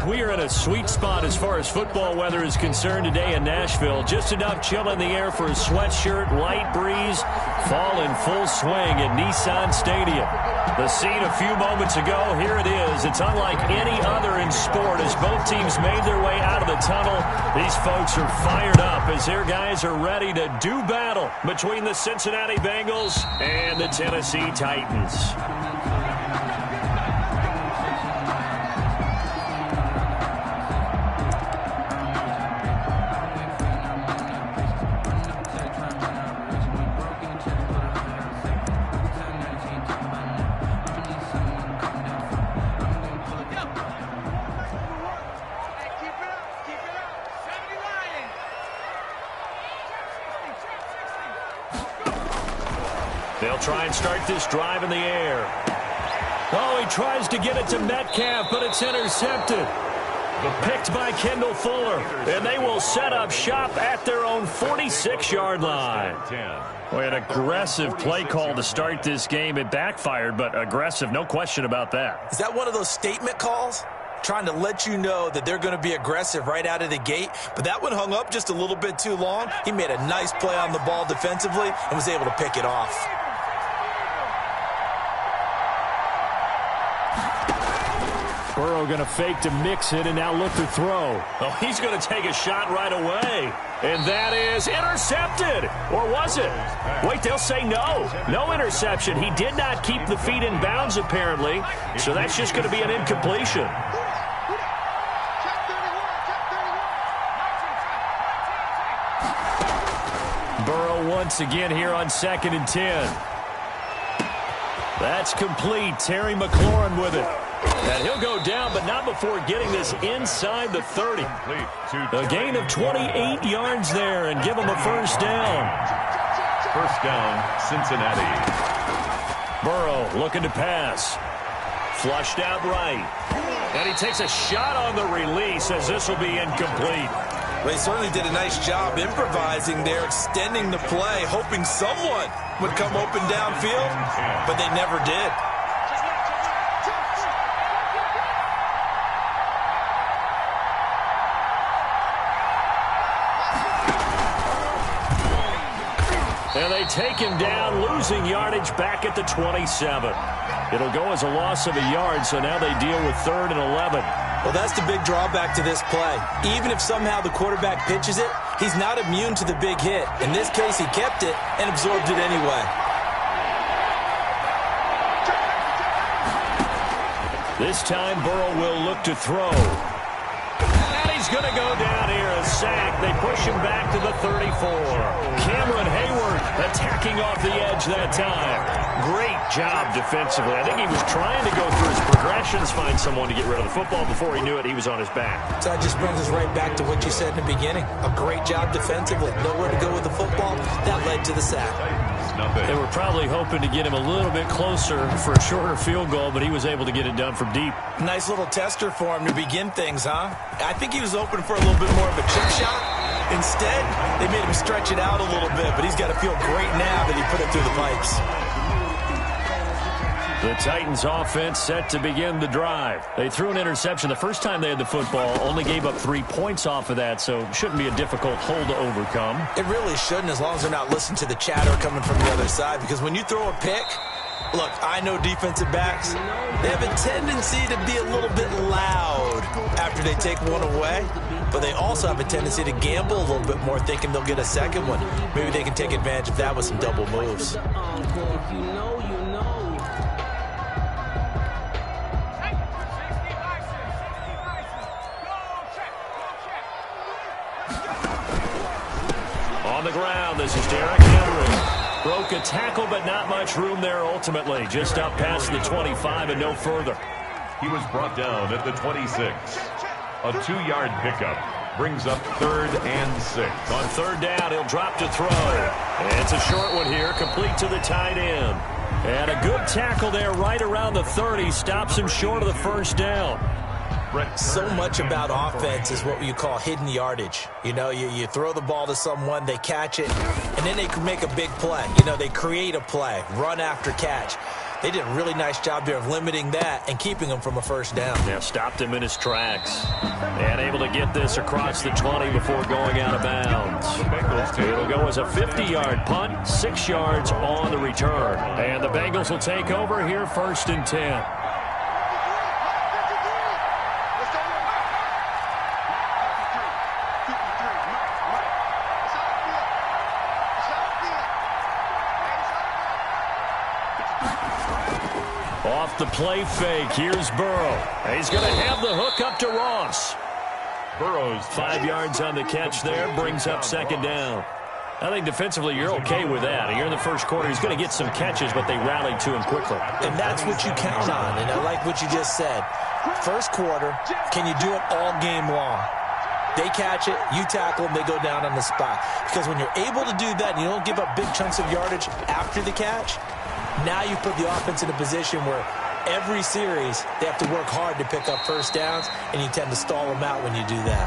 we are in a sweet spot as far as football weather is concerned today in Nashville. Just enough chill in the air for a sweatshirt, light breeze, fall in full swing at Nissan Stadium. The scene a few moments ago, here it is. It's unlike any other in sport as both teams made their way out of the tunnel. These folks are fired up as their guys are ready to do battle between the Cincinnati Bengals and the Tennessee Titans. They'll try and start this drive in the air. Oh, he tries to get it to Metcalf, but it's intercepted. Picked by Kendall Fuller, and they will set up shop at their own 46-yard line. Boy, an aggressive play call to start this game. It backfired, but aggressive, no question about that. Is that one of those statement calls? Trying to let you know that they're going to be aggressive right out of the gate, but that one hung up just a little bit too long. He made a nice play on the ball defensively and was able to pick it off. Burrow going to fake to mix it and now look to throw. Oh, he's going to take a shot right away. And that is intercepted. Or was it? Wait, they'll say no. No interception. He did not keep the feet in bounds, apparently. So that's just going to be an incompletion. Burrow once again here on 2nd and 10. That's complete. Terry McLaurin with it. And he'll go down, but not before getting this inside the 30. A gain of 28 yards there and give him a first down. First down, Cincinnati. Burrow looking to pass. Flushed out right. And he takes a shot on the release as this will be incomplete. They certainly did a nice job improvising there, extending the play, hoping someone would come open downfield, but they never did. And they take him down, losing yardage back at the 27. It'll go as a loss of a yard, so now they deal with 3rd and 11. Well, that's the big drawback to this play. Even if somehow the quarterback pitches it, he's not immune to the big hit. In this case, he kept it and absorbed it anyway. This time, Burrow will look to throw. And he's going to go down here, a sack. They push him back to the 34. Cameron Hayward attacking off the edge that time. Great job defensively. I think he was trying to go through his progressions, find someone to get rid of the football. Before he knew it, he was on his back. So that just brings us right back to what you said in the beginning. A great job defensively. Nowhere to go with the football. That led to the sack. They were probably hoping to get him a little bit closer for a shorter field goal, but he was able to get it done from deep. Nice little tester for him to begin things, huh? I think he was open for a little bit more of a chip shot. Instead, they made him stretch it out a little bit, but he's got to feel great now that he put it through the pipes. The Titans offense set to begin the drive. They threw an interception the first time they had the football, only gave up 3 points off of that, so shouldn't be a difficult hole to overcome. It really shouldn't, as long as they're not listening to the chatter coming from the other side, because when you throw a pick, look, I know defensive backs, they have a tendency to be a little bit loud after they take one away, but they also have a tendency to gamble a little bit more, thinking they'll get a second one. Maybe they can take advantage of that with some double moves. On the ground, this is Derrick Henry. Broke a tackle, but not much room there ultimately. Just up past the 25 and no further. He was brought down at the 26. A 2-yard pickup brings up 3rd and 6. On 3rd down, he'll drop to throw. And it's a short one here, complete to the tight end. And a good tackle there right around the 30. Stops him short of the first down. So much about offense is what you call hidden yardage. You know, you throw the ball to someone, they catch it, and then they can make a big play. You know, they create a play, run after catch. They did a really nice job there of limiting that and keeping him from a first down. Yeah, stopped him in his tracks. And able to get this across the 20 before going out of bounds. It'll go as a 50-yard punt, 6 yards on the return. And the Bengals will take over here 1st and 10. Off the play fake, here's Burrow. He's going to have the hook up to Ross. Burrow's 5 yards on the catch there, brings up 2nd down. I think defensively you're okay with that. Here in the first quarter, he's going to get some catches, but they rallied to him quickly. And that's what you count on, and I like what you just said. First quarter, can you do it all game long? They catch it, you tackle them, they go down on the spot. Because when you're able to do that and you don't give up big chunks of yardage after the catch, now you put the offense in a position where every series they have to work hard to pick up first downs, and you tend to stall them out when you do that.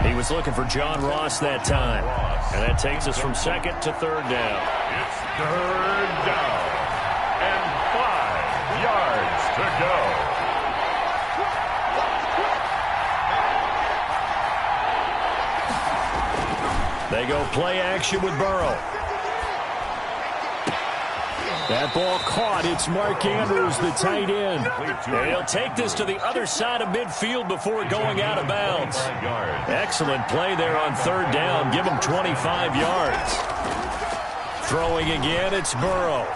He was looking for John Ross that time. And that takes us from 2nd to 3rd down. It's 3rd down. And 5 yards to go. They go play action with Burrow. That ball caught. It's Mark Andrews, the tight end. And he'll take this to the other side of midfield before going out of bounds. Excellent play there on 3rd down. Give him 25 yards. Throwing again, it's Burrow.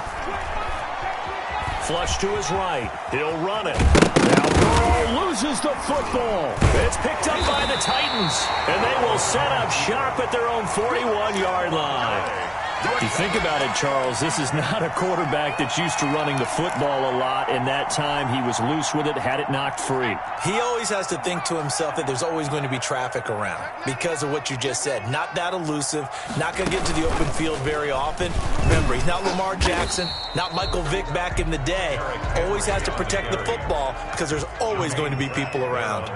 Flush to his right. He'll run it. Now Burrow loses the football. It's picked up by the Titans. And they will set up shop at their own 41-yard line. If you think about it, Charles, this is not a quarterback that's used to running the football a lot. In that time, he was loose with it, had it knocked free. He always has to think to himself that there's always going to be traffic around because of what you just said. Not that elusive, not going to get to the open field very often. Remember, he's not Lamar Jackson, not Michael Vick back in the day. Always has to protect the football because there's always going to be people around.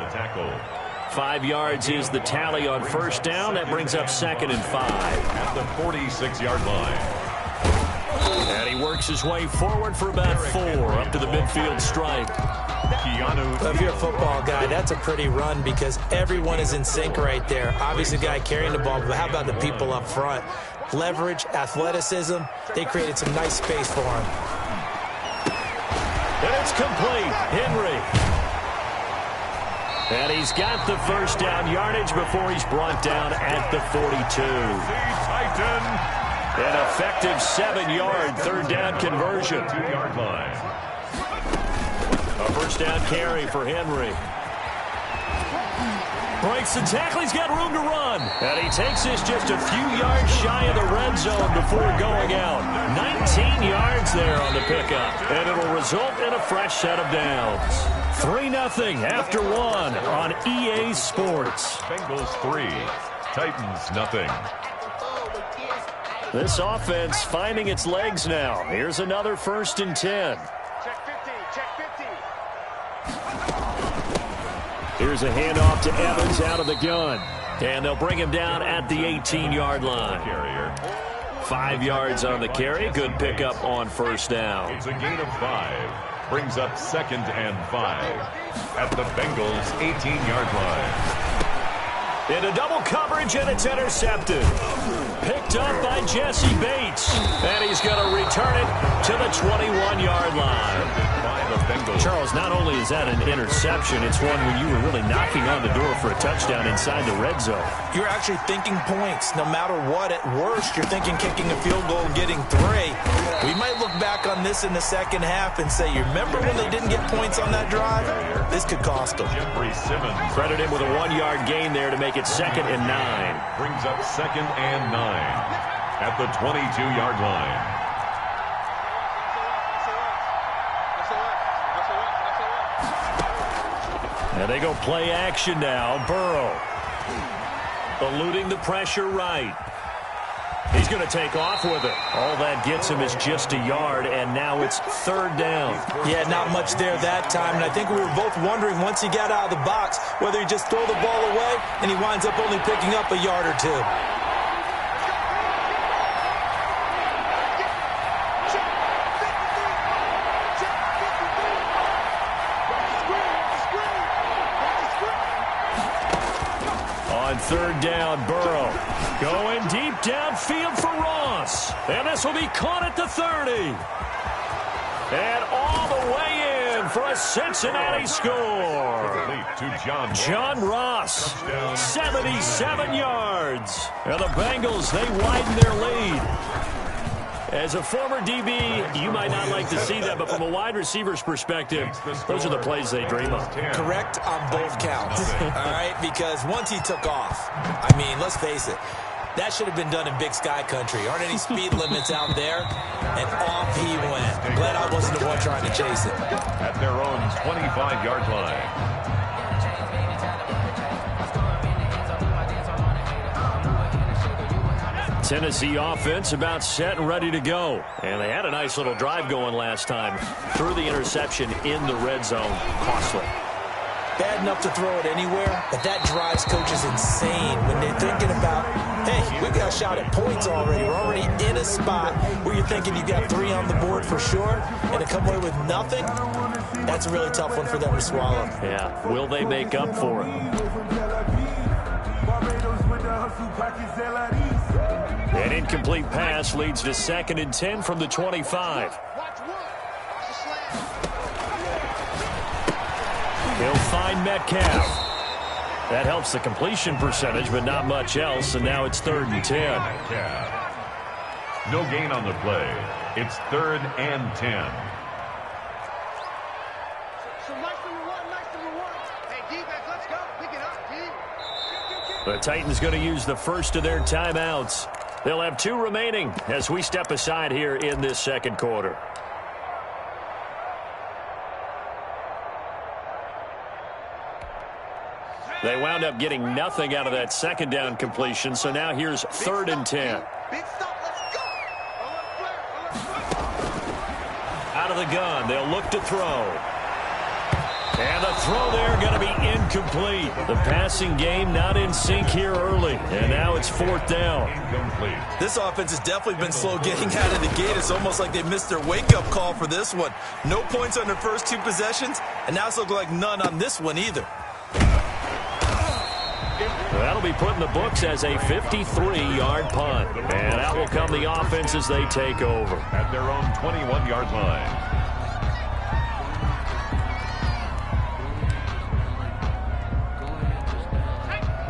5 yards is the tally on 1st down. That brings up 2nd and 5. At the 46-yard line. And he works his way forward for about 4 up to the midfield stripe. If you're a football guy, that's a pretty run because everyone is in sync right there. Obviously, the guy carrying the ball, but how about the people up front? Leverage, athleticism, they created some nice space for him. And it's complete. Henry. And he's got the 1st down yardage before he's brought down at the 42. An effective 7-yard 3rd down conversion. 2-yard line. A 1st down carry for Henry. Breaks the tackle. He's got room to run. And he takes this just a few yards shy of the red zone before going out. 19 yards there on the pickup. And it'll result in a fresh set of downs. 3-0 after 1 on EA Sports. Bengals 3, Titans nothing. This offense finding its legs now. Here's another 1st and 10. Here's a handoff to Evans out of the gun. And they'll bring him down at the 18-yard line. 5 yards on the carry. Good pickup on 1st down. It's a gain of 5. Brings up 2nd and 5 at the Bengals 18-yard line. Into double coverage, and it's intercepted. Picked up by Jesse Bates. And he's going to return it to the 21-yard line. Charles, not only is that an interception, it's one where you were really knocking on the door for a touchdown inside the red zone. You're actually thinking points. No matter what, at worst, you're thinking kicking a field goal and getting 3. We might look back on this in the second half and say, you remember when they didn't get points on that drive? This could cost them. Credit him with a 1-yard gain there to make it 2nd and 9. Brings up 2nd and 9 at the 22-yard line. And they go play action now. Burrow eluding the pressure right. He's going to take off with it. All that gets him is just a yard, and now it's 3rd down. Yeah, not much there that time, and I think we were both wondering once he got out of the box whether he just throw the ball away and he winds up only picking up a yard or 2. third down, Burrow. Going deep downfield for Ross. And this will be caught at the 30. And all the way in for a Cincinnati score. To John Ross, 77 yards. And the Bengals, they widen their lead. As a former DB, you might not like to see that, but from a wide receiver's perspective, those are the plays they dream of. Correct on both counts, all right? Because once he took off, I mean, let's face it, that should have been done in Big Sky Country. Aren't any speed limits out there? And off he went. Glad I wasn't the one trying to chase it. At their own 25-yard line. Tennessee offense about set and ready to go. And they had a nice little drive going last time. Threw the interception in the red zone. Costly. Bad enough to throw it anywhere, but that drives coaches insane when they're thinking about, hey, we got a shot at points already. We're already in a spot where you're thinking you got 3 on the board for sure, and to come away with nothing, that's a really tough one for them to swallow. Yeah, will they make up for it? An incomplete pass leads to 2nd and 10 from the 25. He'll find Metcalf. That helps the completion percentage, but not much else, and now it's 3rd and 10. No gain on the play. It's 3rd and 10. The Titans going to use the first of their timeouts. They'll have 2 remaining as we step aside here in this second quarter. They wound up getting nothing out of that second down completion, so now here's 3rd and 10. Out of the gun, they'll look to throw. And the throw there going to be incomplete. The passing game not in sync here early. And now it's 4th down. Incomplete. This offense has definitely been slow getting out of the gate. It's almost like they missed their wake-up call for this one. No points on their first 2 possessions, and now it's looking like none on this one either. That'll be put in the books as a 53-yard punt. And out will come the offense as they take over. At their own 21-yard line.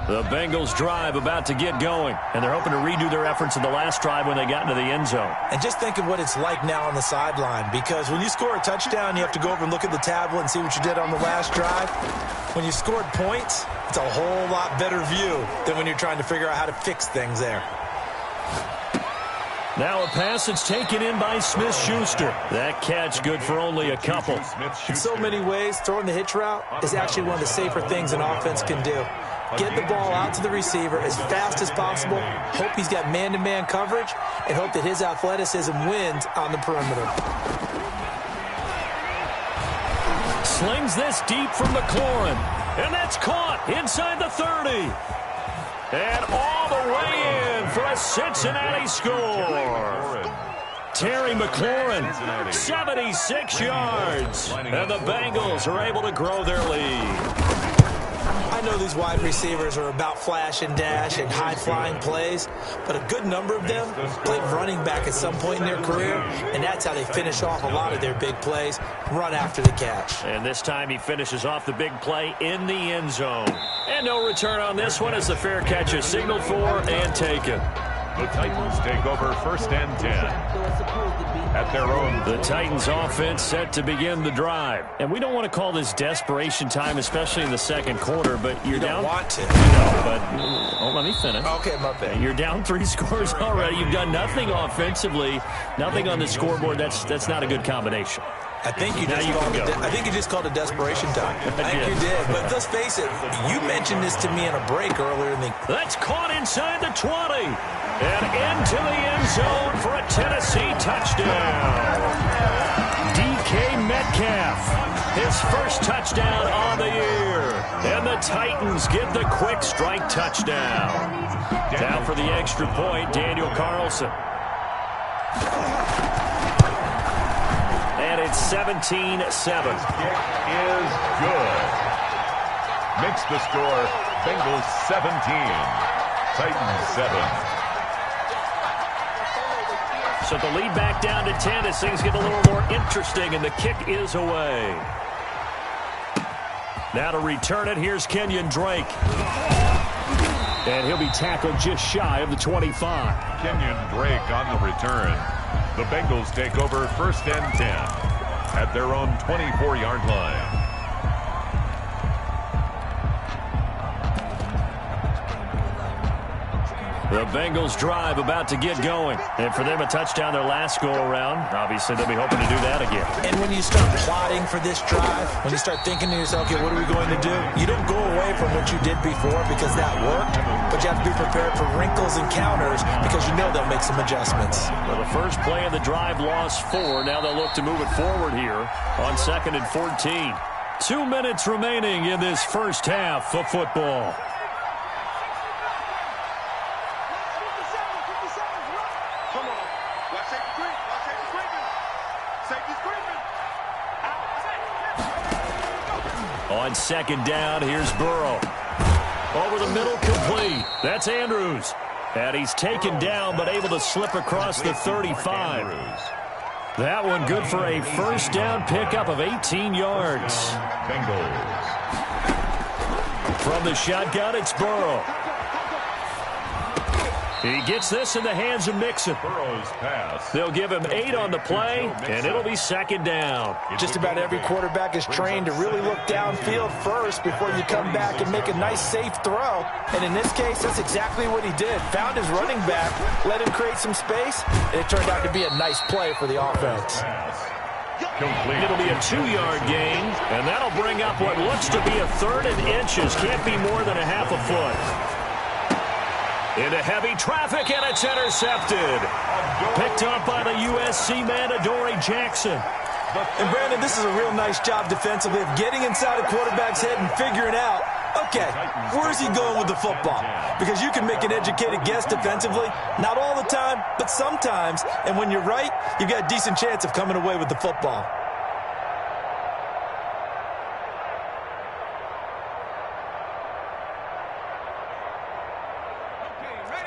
The Bengals drive about to get going, and they're hoping to redo their efforts in the last drive when they got into the end zone. And just think of what it's like now on the sideline, because when you score a touchdown, you have to go over and look at the tablet and see what you did on the last drive. When you scored points, it's a whole lot better view than when you're trying to figure out how to fix things there. Now a pass that's taken in by Smith-Schuster. That catch good for only a couple. In so many ways, throwing the hitch route is actually one of the safer things an offense can do. Get the ball out to the receiver as fast as possible, hope he's got man-to-man coverage, and hope that his athleticism wins on the perimeter. Slings this deep from McLaurin, and that's caught inside the 30. And all the way in for a Cincinnati score. Terry McLaurin, 76 yards, and the Bengals are able to grow their lead. I know these wide receivers are about flash and dash and high-flying plays, but a good number of them played running back at some point in their career, and that's how they finish off a lot of their big plays, run after the catch. And this time he finishes off the big play in the end zone. And no return on this one as the fair catch is signaled for and taken. The Titans take over 1st and 10. At their own. The Titans offense set to begin the drive. And we don't want to call this desperation time, especially in the second quarter, but you're down. You don't want to. No, but let me finish. Okay, my bad. You're down 3 scores already. You've done nothing offensively, nothing on the scoreboard. That's not a good combination. I think you just called it desperation time. I think you did. But let's face it, you mentioned this to me in a break earlier in the... That's caught inside the 20. And into the end zone for a Tennessee touchdown. DK Metcalf, his first touchdown on the year. And the Titans get the quick strike touchdown. Down for the extra point, Daniel Carlson. And it's 17-7. Kick is good. Makes the score Bengals 17. Titans 7. So the lead back down to 10 as things get a little more interesting, and the kick is away. Now to return it, here's Kenyon Drake. And he'll be tackled just shy of the 25. Kenyon Drake on the return. The Bengals take over 1st and 10 at their own 24-yard line. The Bengals drive about to get going. And for them, a touchdown their last go-around. Obviously, they'll be hoping to do that again. And when you start plotting for this drive, when you start thinking to yourself, okay, what are we going to do? You don't go away from what you did before because that worked, but you have to be prepared for wrinkles and counters because you know they'll make some adjustments. Well, the first play of the drive lost 4. Now they'll look to move it forward here on 2nd and 14. 2 minutes remaining in this first half of football. On 2nd down, here's Burrow. Over the middle, complete. That's Andrews. And he's taken down, but able to slip across the 35. That one good for a first down pickup of 18 yards. Bengals. From the shotgun, it's Burrow. He gets this in the hands of Mixon. Burrow's pass. They'll give him 8 on the play, and it'll be 2nd down. Just about every quarterback is trained to really look downfield first before you come back and make a nice, safe throw. And in this case, that's exactly what he did. Found his running back, let him create some space, and it turned out to be a nice play for the offense. Complete. It'll be a 2-yard gain, and that'll bring up what looks to be a 3rd and inches. Can't be more than a half a foot. Into heavy traffic, and it's intercepted. Picked up by the USC man, Adoree Jackson. And Brandon, this is a real nice job defensively of getting inside a quarterback's head and figuring out, okay, where's he going with the football? Because you can make an educated guess defensively, not all the time, but sometimes. And when you're right, you've got a decent chance of coming away with the football.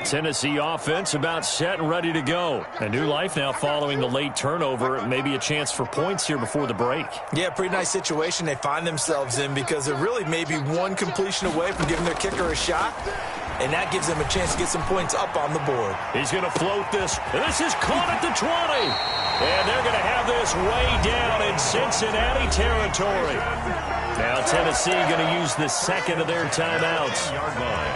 Tennessee offense about set and ready to go. A new life now following the late turnover. Maybe a chance for points here before the break. Yeah, pretty nice situation they find themselves in because they're really maybe one completion away from giving their kicker a shot. And that gives them a chance to get some points up on the board. He's going to float this. This is caught at the 20. And they're going to have this way down in Cincinnati territory. Now Tennessee going to use the 2nd of their timeouts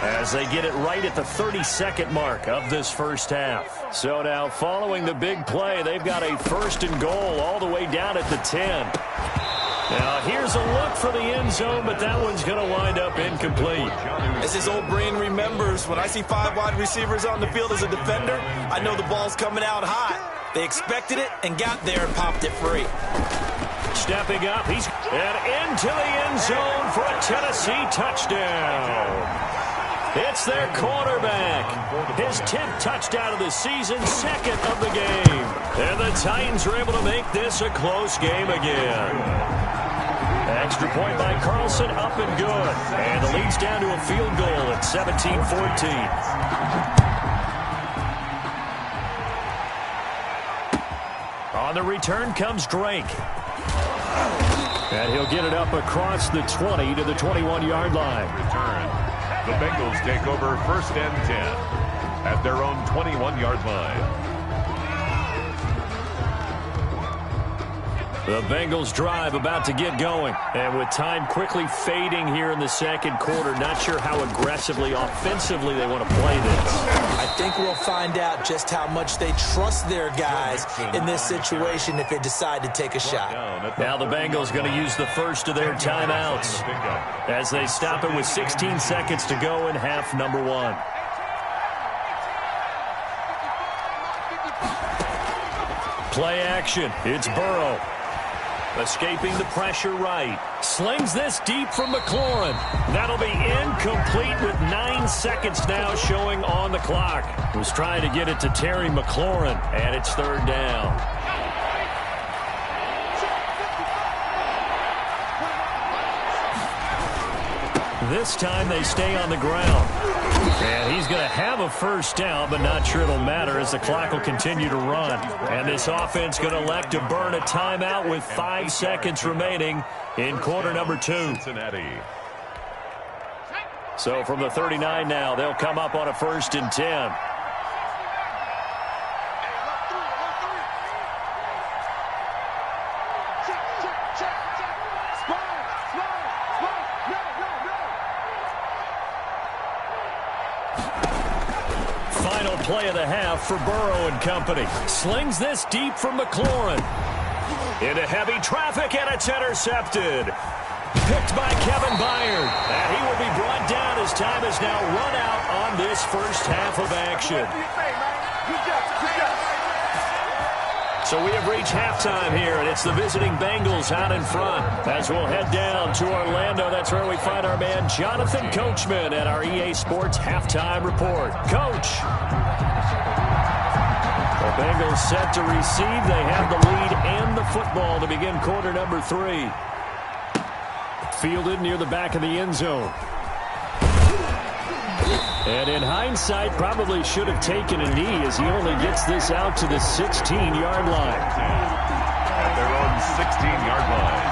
as they get it right at the 32nd mark of this first half. So now following the big play, they've got a 1st and goal all the way down at the 10. Now here's a look for the end zone, but that one's going to wind up incomplete. As his old brain remembers, when I see 5 wide receivers on the field as a defender, I know the ball's coming out hot. They expected it and got there and popped it free. Stepping up, he's into the end zone for a Tennessee touchdown. It's their quarterback. His 10th touchdown of the season, 2nd of the game. And the Titans are able to make this a close game again. Extra point by Carlson, up and good. And the lead's down to a field goal at 17-14. On the return comes Drake. And he'll get it up across the 20 to the 21-yard line. Return. The Bengals take over 1st and 10 at their own 21-yard line. The Bengals drive about to get going. And with time quickly fading here in the 2nd quarter, not sure how aggressively, offensively they want to play this. I think we'll find out just how much they trust their guys in this situation if they decide to take a shot. Now the Bengals going to use the 1st of their timeouts as they stop it with 16 seconds to go in half number 1. Play action. It's Burrow. Escaping the pressure right. Slings this deep from McLaurin. That'll be incomplete with 9 seconds now showing on the clock. Was trying to get it to Terry McLaurin, and it's 3rd down. This time they stay on the ground. And he's going to have a first down, but not sure it'll matter as the clock will continue to run. And this offense going to elect to burn a timeout with 5 seconds remaining in quarter number 2. Cincinnati. So from the 39 now, they'll come up on a 1st and 10. Final play of the half for Burrow and company. Slings this deep from McLaurin. Into heavy traffic, and it's intercepted. Picked by Kevin Byard. And he will be brought down as time is now run out on this first half of action. So we have reached halftime here, and it's the visiting Bengals out in front. As we'll head down to Orlando, that's where we find our man Jonathan Coachman at our EA Sports Halftime Report. Coach. The Bengals set to receive. They have the lead and the football to begin quarter number 3. Fielded near the back of the end zone. And in hindsight, probably should have taken a knee as he only gets this out to the 16-yard line. At their own 16-yard line.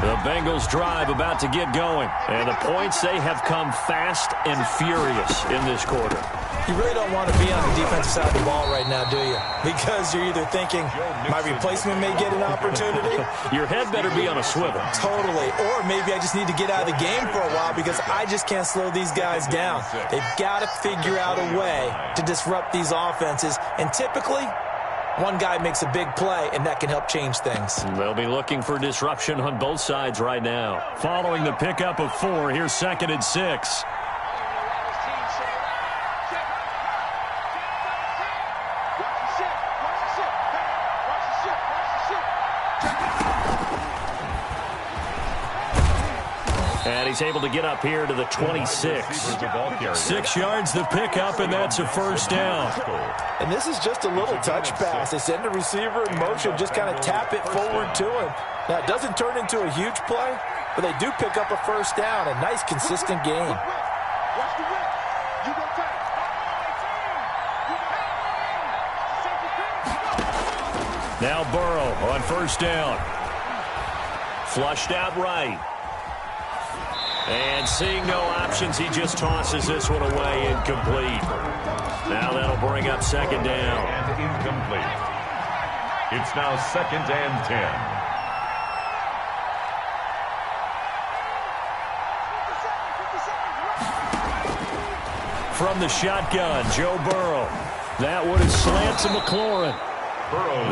The Bengals drive about to get going. And the points, they have come fast and furious in this quarter. You really don't want to be on the defensive side of the ball right now, do you? Because you're either thinking, my replacement may get an opportunity. Your head better be on a swivel. Totally. Or maybe I just need to get out of the game for a while because I just can't slow these guys down. They've got to figure out a way to disrupt these offenses. And typically, one guy makes a big play, and that can help change things. They'll be looking for disruption on both sides right now. Following the pickup of 4, here's 2nd and 6. And he's able to get up here to the 26. 6 yards the pickup, and that's a first down. And this is just a little touch pass. They send the receiver in motion, just kind of tap it forward to him. Now, it doesn't turn into a huge play, but they do pick up a first down. A nice, consistent game. Now Burrow on first down. Flushed out right. And seeing no options, he just tosses this one away, incomplete. Now that'll bring up 2nd down. And incomplete. It's now 2nd and 10. From the shotgun, Joe Burrow. That one is slant to McLaurin.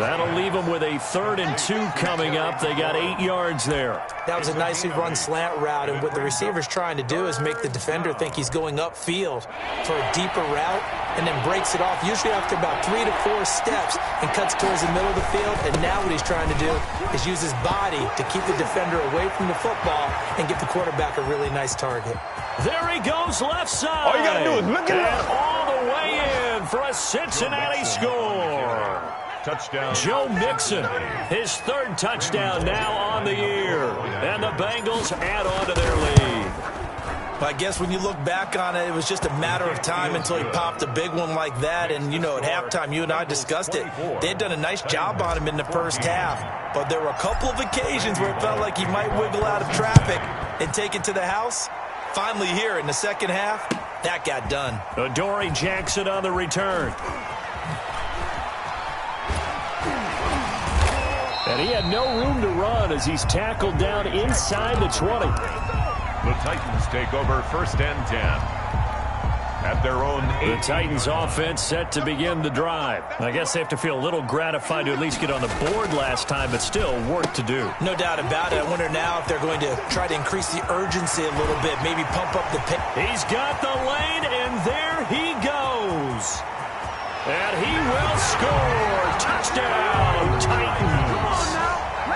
That'll leave them with a 3rd and 2 coming up. They got 8 yards there. That was a nicely run slant route, and what the receiver's trying to do is make the defender think he's going upfield for a deeper route and then breaks it off, usually after about 3 to 4 steps, and cuts towards the middle of the field. And now what he's trying to do is use his body to keep the defender away from the football and give the quarterback a really nice target. There he goes left side. All you got to do is look it up. All the way in for a Cincinnati score. Touchdown. Joe Mixon, his 3rd touchdown now on the year. And the Bengals add on to their lead. But I guess when you look back on it, it was just a matter of time until he popped a big one like that. And, you know, at halftime, you and I discussed it. They had done a nice job on him in the first half. But there were a couple of occasions where it felt like he might wiggle out of traffic and take it to the house. Finally here in the second half, that got done. Adoree Jackson on the return. And he had no room to run as he's tackled down inside the 20. The Titans take over 1st and 10. At their own 8. The Titans offense set to begin the drive. I guess they have to feel a little gratified to at least get on the board last time, but still work to do. No doubt about it. I wonder now if they're going to try to increase the urgency a little bit, maybe pump up the pace. He's got the lane, and there he goes. And he will score. Touchdown, Titans.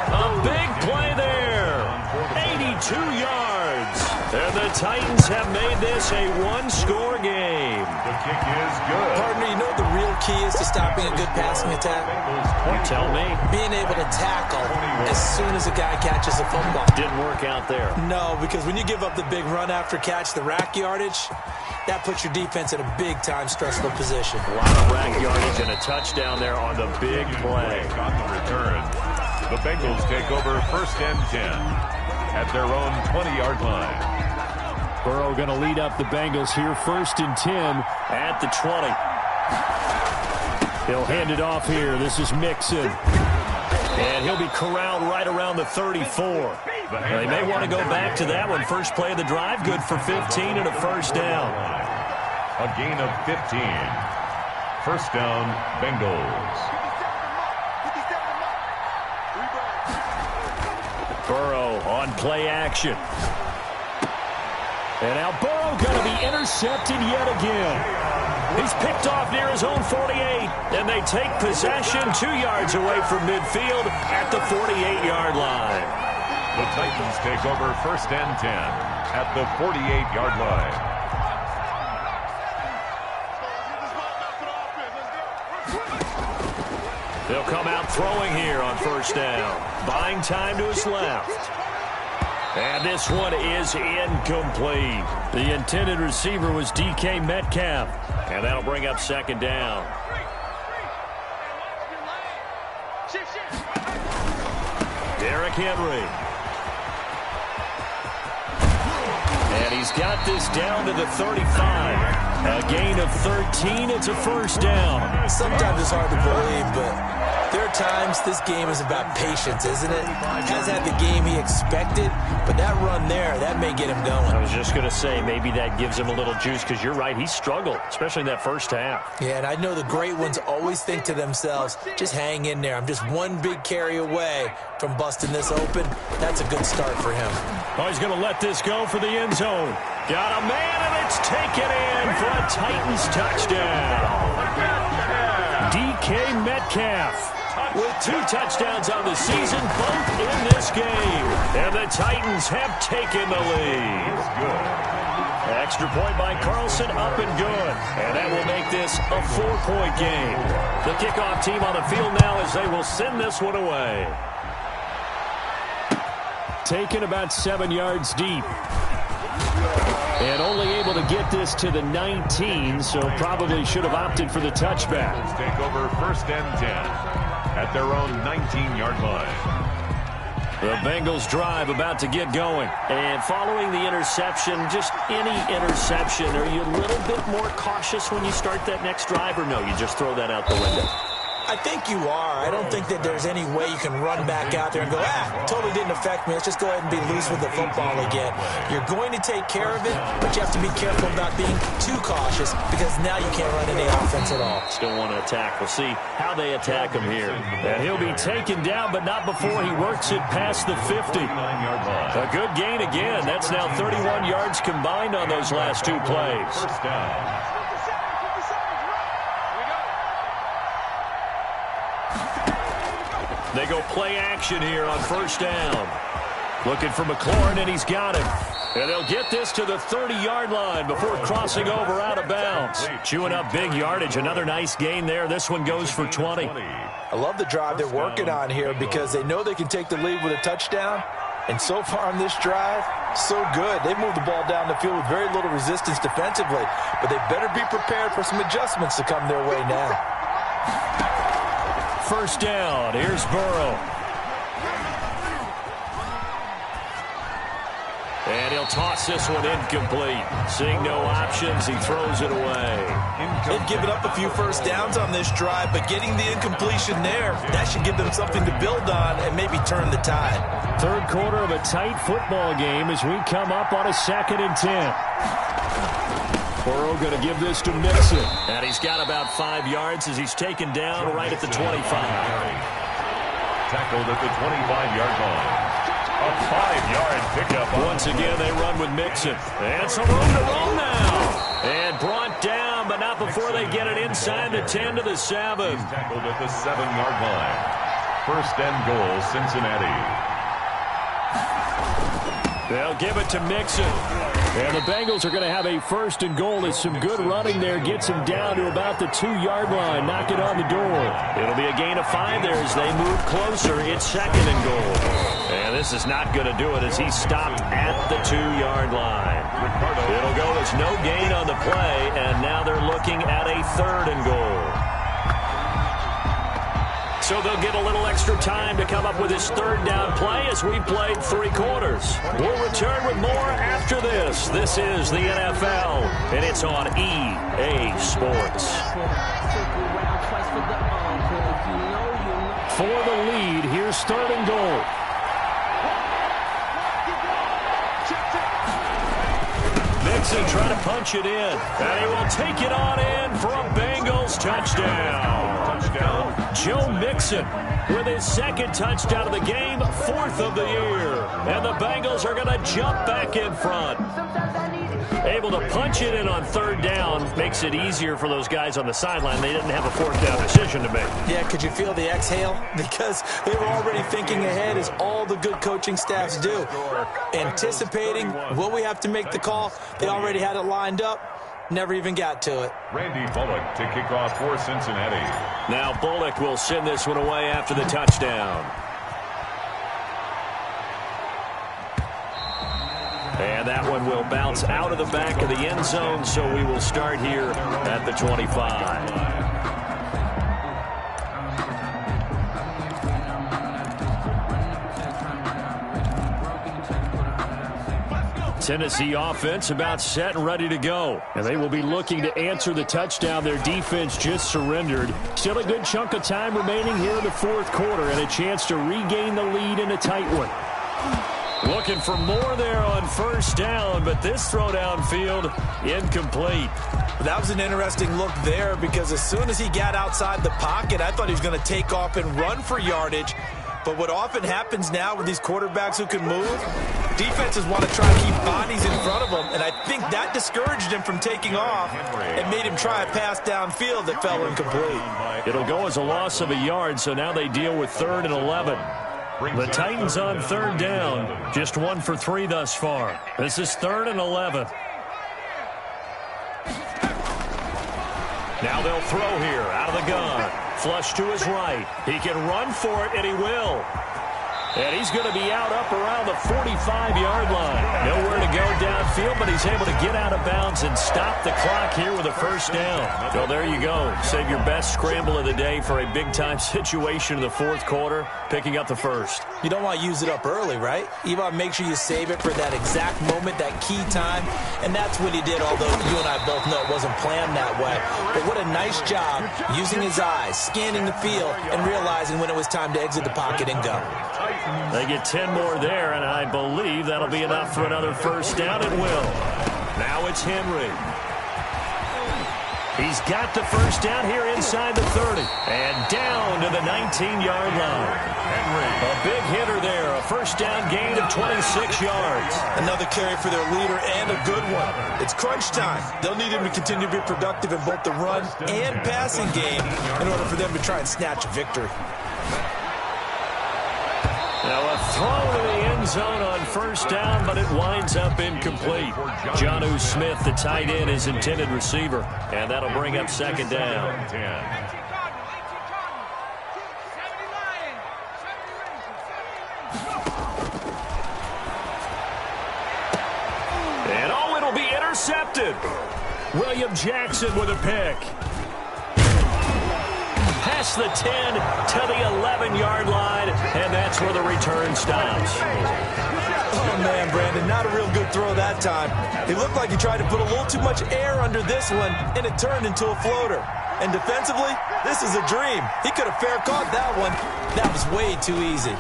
A big play there. 82 yards. And the Titans have made this a one-score game. The kick is good. Partner, you know what the real key is to stopping a good passing attack? You tell me. Being able to tackle as soon as a guy catches a football. Didn't work out there. No, because when you give up the big run after catch, the rack yardage, that puts your defense in a big-time stressful position. A lot of rack yardage and a touchdown there on the big play. On the return, the Bengals take over 1st and 10 at their own 20-yard line. Burrow going to lead up the Bengals here, 1st and 10 at the 20. He'll hand it off here. This is Mixon. And he'll be corralled right around the 34. They may want to go back to that one. First play of the drive, good for 15 and a first down. A gain of 15. First down, Bengals. Burrow on play action. And now Burrow going to be intercepted yet again. He's picked off near his own 48, and they take possession 2 yards away from midfield at the 48-yard line. The Titans take over 1st and 10 at the 48-yard line. They'll come out throwing here on first down. Buying time to his left. And this one is incomplete. The intended receiver was DK Metcalf. And that'll bring up 2nd down. Derrick Henry. And he's got this down to the 35. A gain of 13. It's a first down. Sometimes it's hard to believe, but there are times this game is about patience, isn't it? He hasn't had the game he expected, but that run there, that may get him going. I was just going to say, maybe that gives him a little juice, because you're right, he struggled, especially in that first half. Yeah, and I know the great ones always think to themselves, just hang in there. I'm just one big carry away from busting this open. That's a good start for him. Oh, he's going to let this go for the end zone. Got a man, and it's taken in for a Titans touchdown. DK Metcalf with 2 touchdowns on the season, both in this game. And the Titans have taken the lead. Extra point by Carlson, up and good. And that will make this a 4-point game. The kickoff team on the field now as they will send this one away. Taken about 7 yards deep. And only able to get this to the 19, so probably should have opted for the touchback. Take over 1st and 10 at their own 19-yard line. The Bengals drive about to get going. And following the interception, just any interception, are you a little bit more cautious when you start that next drive, or no, you just throw that out the window? I think you are. I don't think that there's any way you can run back out there and go, totally didn't affect me. Let's just go ahead and be loose with the football again. You're going to take care of it, but you have to be careful about being too cautious, because now you can't run any offense at all. Still want to attack. We'll see how they attack him here. And he'll be taken down, but not before he works it past the 50. A good gain again. That's now 31 yards combined on those last 2 plays. First down. They go play action here on first down. Looking for McLaurin, and he's got him. And they'll get this to the 30-yard line before crossing over out of bounds. Chewing up big yardage. Another nice gain there. This one goes for 20. I love the drive they're working on here, because they know they can take the lead with a touchdown. And so far on this drive, so good. They've moved the ball down the field with very little resistance defensively. But they better be prepared for some adjustments to come their way now. First down. Here's Burrow. And he'll toss this one incomplete. Seeing no options, he throws it away. They've given up a few first downs on this drive, but getting the incompletion there, that should give them something to build on and maybe turn the tide. Third quarter of a tight football game as we come up on a 2nd and 10. Burrow going to give this to Mixon. And he's got about 5 yards as he's taken down right at the 25. Tackled at the 25-yard line. A 5-yard pickup. Once again, they run with Mixon. And some room to roll now. And brought down, but not before they get it inside the 10 to the 7. He's tackled at the 7-yard line. First and goal, Cincinnati. They'll give it to Mixon. And the Bengals are going to have a first and goal as some good running there gets him down to about the 2-yard line. Knock it on the door. It'll be a gain of 5 there as they move closer. It's second and goal. And this is not going to do it as he's stopped at the 2-yard line. It'll go as no gain on the play, and now they're looking at a third and goal. So they'll get a little extra time to come up with his third down play as we played 3 quarters. We'll return with more after this. This is the NFL, and it's on EA Sports. For the lead, here's third and goal. Mixon trying to punch it in, and he will take it on in for a Bengals touchdown. Joe Mixon with his second touchdown of the game, 4th of the year. And the Bengals are going to jump back in front. Able to punch it in on third down makes it easier for those guys on the sideline. They didn't have a fourth down decision to make. Yeah, could you feel the exhale? Because they were already thinking ahead, as all the good coaching staffs do. Anticipating, will we have to make the call? They already had it lined up. Never even got to it. Randy Bullock to kick off for Cincinnati. Now Bullock will send this one away after the touchdown. And that one will bounce out of the back of the end zone, so we will start here at the 25. Tennessee offense about set and ready to go. And they will be looking to answer the touchdown their defense just surrendered. Still a good chunk of time remaining here in the 4th quarter and a chance to regain the lead in a tight one. Looking for more there on first down, but this throw downfield incomplete. That was an interesting look there, because as soon as he got outside the pocket, I thought he was going to take off and run for yardage. But what often happens now with these quarterbacks who can move, defenses want to try to keep bodies in front of them, and I think that discouraged him from taking off and made him try a pass downfield that fell incomplete. It'll go as a loss of a yard, so now they deal with 3rd and 11. The Titans on third down, just 1 for 3 thus far. This is 3rd and 11. Now they'll throw here out of the gun. Flush to his right. He can run for it, and he will. And he's going to be out up around the 45-yard line. Nowhere to go downfield, but he's able to get out of bounds and stop the clock here with a first down. So there you go. Save your best scramble of the day for a big-time situation in the 4th quarter, picking up the first. You don't want to use it up early, right? You want to make sure you save it for that exact moment, that key time. And that's what he did, although you and I both know it wasn't planned that way. But what a nice job using his eyes, scanning the field, and realizing when it was time to exit the pocket and go. They get 10 more there, and I believe that'll be enough for another first down. It will. Now it's Henry. He's got the first down here inside the 30. And down to the 19-yard line. Henry. A big hitter there. A first down gain of 26 yards. Another carry for their leader, and a good one. It's crunch time. They'll need him to continue to be productive in both the run and passing game in order for them to try and snatch a victory. Now a throw to the end zone on first down, but it winds up incomplete. Jonnu Smith, the tight end, is intended receiver, and that'll bring up second down. And oh, it'll be intercepted. William Jackson with a pick. Past the 10 to the 11-yard line, and that's where the return stops. Oh, man, Brandon, not a real good throw that time. It looked like he tried to put a little too much air under this one, and it turned into a floater. And defensively, this is a dream. He could have fair caught that one. That was way too easy.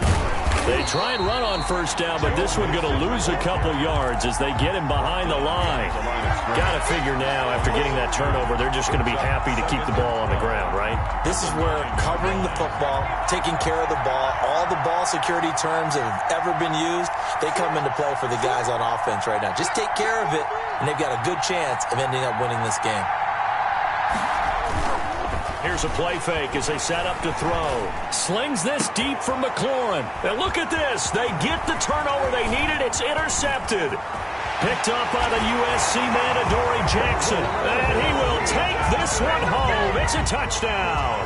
They try and run on first down, but this one going to lose a couple yards as they get him behind the line. Got to figure now, after getting that turnover, they're just going to be happy to keep the ball on the ground, right? This is where covering the football, taking care of the ball, all the ball security terms that have ever been used, they come into play for the guys on offense right now. Just take care of it, and they've got a good chance of ending up winning this game. Here's a play fake as they set up to throw. Slings this deep from McLaurin. And look at this. They get the turnover they needed. It's intercepted. Picked up by the USC man, Adoree Jackson. And he will take this one home. It's a touchdown.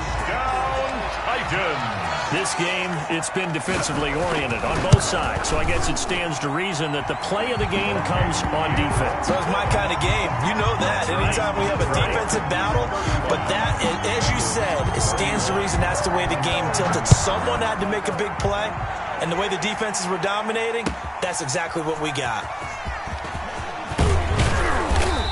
Titans. This game, it's been defensively oriented on both sides. So I guess it stands to reason that the play of the game comes on defense. So it's my kind of game. You know that. Anytime we have a defensive battle. But that, as you said, it stands to reason that's the way the game tilted. Someone had to make a big play. And the way the defenses were dominating, that's exactly what we got.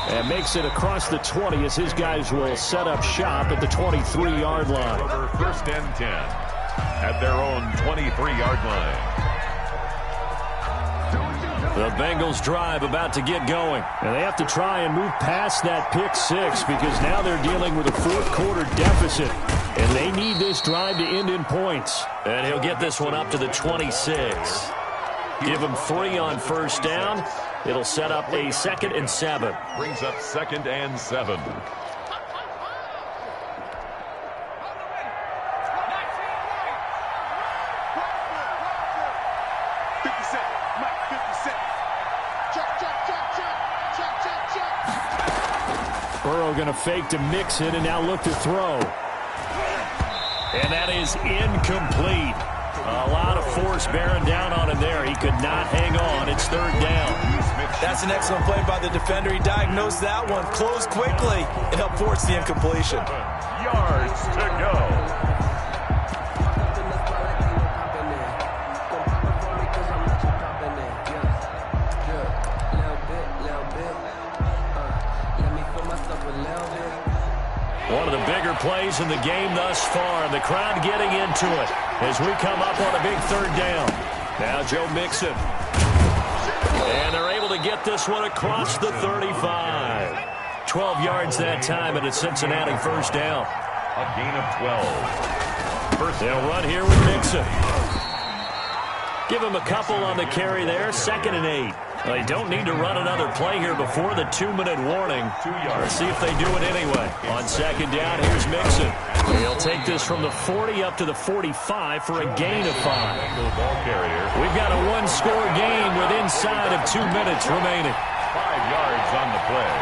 And makes it across the 20 as his guys will set up shop at the 23-yard line. Over 1st and 10 at their own 23-yard line. The Bengals drive about to get going. And they have to try and move past that pick six because now they're dealing with a fourth-quarter deficit. And they need this drive to end in points. And he'll get this one up to the 26. Give him 3 on first down. It'll set up a 2nd and 7. Brings up 2nd and 7. Burrow going to fake to Mixon and now look to throw. And that is incomplete. A lot of force bearing down on him there. He could not hang on. It's 3rd down. That's an excellent play by the defender. He diagnosed that one, closed quickly, and helped force the incompletion. Yards to go. One of the bigger plays in the game thus far, and the crowd getting into it as we come up on a big 3rd down. Now Joe Mixon. And they're able to get this one across the 35. 12 yards that time, and it's Cincinnati 1st down. A gain of 12. They'll run here with Mixon. Give him a couple on the carry there. 2nd and 8. They don't need to run another play here before the 2-minute warning. 2 yards. Let's see if they do it anyway. On 2nd down, here's Mixon. He'll take this from the 40 up to the 45 for a gain of 5. Ball carrier. We've got a one-score game with inside of 2 minutes remaining. 5 yards on the play.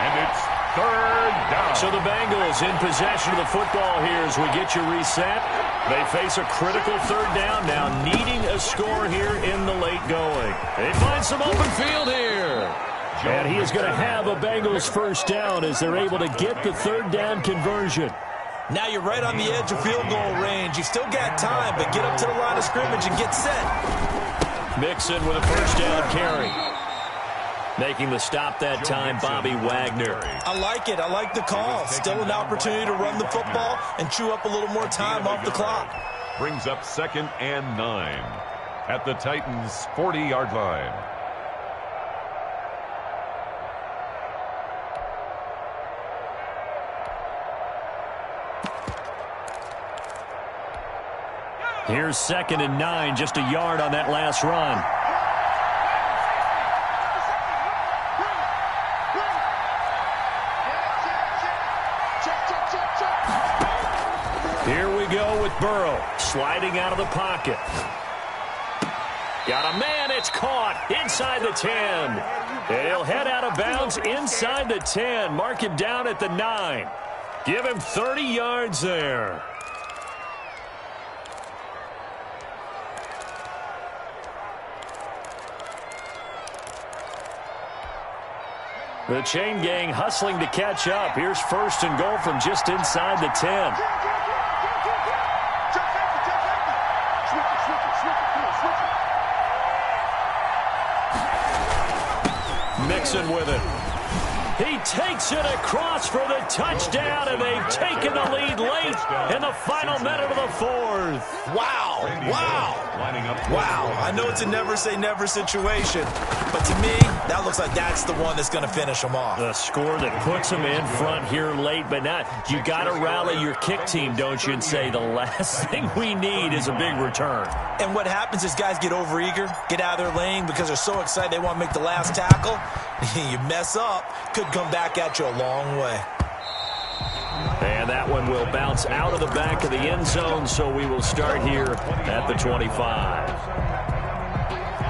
And it's 3rd down. So the Bengals in possession of the football here as we get you reset. They face a critical 3rd down now, needing a score here in the late going. They find some open field here. And he is going to have a Bengals 1st down as they're able to get the 3rd down conversion. Now you're right on the edge of field goal range. You still got time, but get up to the line of scrimmage and get set. Mixon with a 1st down carry. Making the stop that time, Bobby Wagner. I like it. I like the call. Still an opportunity to run the football and chew up a little more time off the clock. Brings up 2nd and 9 at the Titans' 40-yard line. Here's 2nd and 9, just a yard on that last run. Here we go with Burrow, sliding out of the pocket. Got a man, it's caught inside the 10. And he'll head out of bounds inside the 10. Mark him down at the 9. Give him 30 yards there. The chain gang hustling to catch up. Here's 1st and goal from just inside the 10. Mixon with it. He takes it across for the touchdown, and they've taken the lead late in the final minute of the 4th. Wow. Wow. Wow. I know it's a never-say-never situation, but to me, that looks like that's the one that's going to finish them off. The score that puts them in front here late, but not. You got to rally your kick team, don't you, and say the last thing we need is a big return. And what happens is guys get overeager, get out of their lane because they're so excited they want to make the last tackle. You mess up, could come back at you a long way. And And that one will bounce out of the back of the end zone, so we will start here at the 25.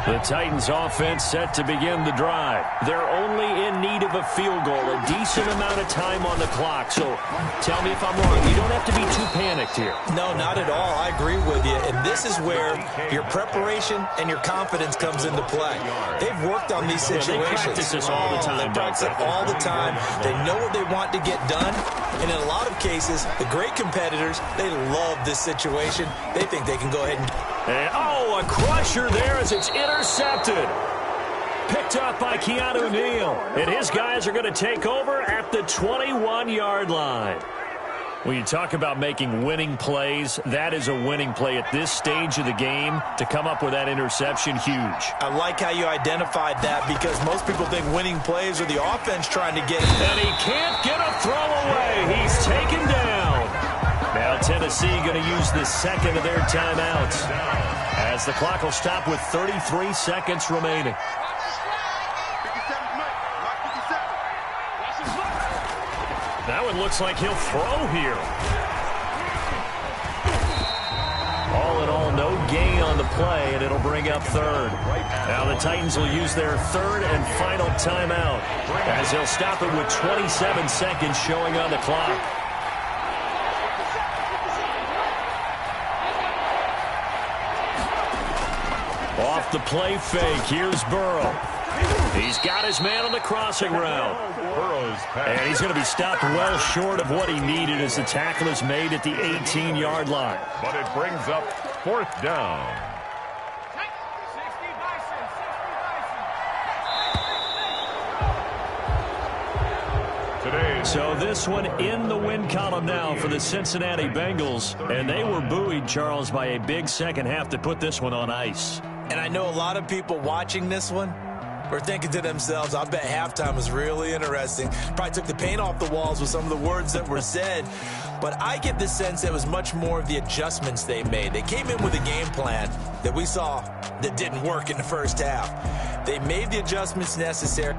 The Titans offense set to begin the drive. They're only in need of a field goal, a decent amount of time on the clock. So tell me if I'm wrong. You don't have to be too panicked here. No, not at all. I agree with you. And this is where your preparation and your confidence comes into play. They've worked on these situations. They practice this all the time. They practice it all the time. They know what they want to get done. And in a lot of cases, the great competitors, they love this situation. They think they can go ahead and... oh, a crusher there as it's intercepted. Picked up by Keanu Neal. And his guys are going to take over at the 21-yard line. When you talk about making winning plays, that is a winning play at this stage of the game. To come up with that interception, huge. I like how you identified that because most people think winning plays are the offense trying to get it. And he can't get a throw away. He's taken down. Now Tennessee going to use the second of their timeouts as the clock will stop with 33 seconds remaining. That one looks like he'll throw here. All in all, no gain on the play, and it'll bring up third. Now the Titans will use their third and final timeout as they'll stop it with 27 seconds showing on the clock. Off the play fake, here's Burrow. He's got his man on the crossing route. And he's going to be stopped well short of what he needed as the tackle is made at the 18-yard line. But it brings up fourth down. So this one in the win column now for the Cincinnati Bengals. And they were buoyed, Charles, by a big second half to put this one on ice. And I know a lot of people watching this one were thinking to themselves, I bet halftime was really interesting. Probably took the paint off the walls with some of the words that were said. But I get the sense that it was much more of the adjustments they made. They came in with a game plan that we saw that didn't work in the first half. They made the adjustments necessary.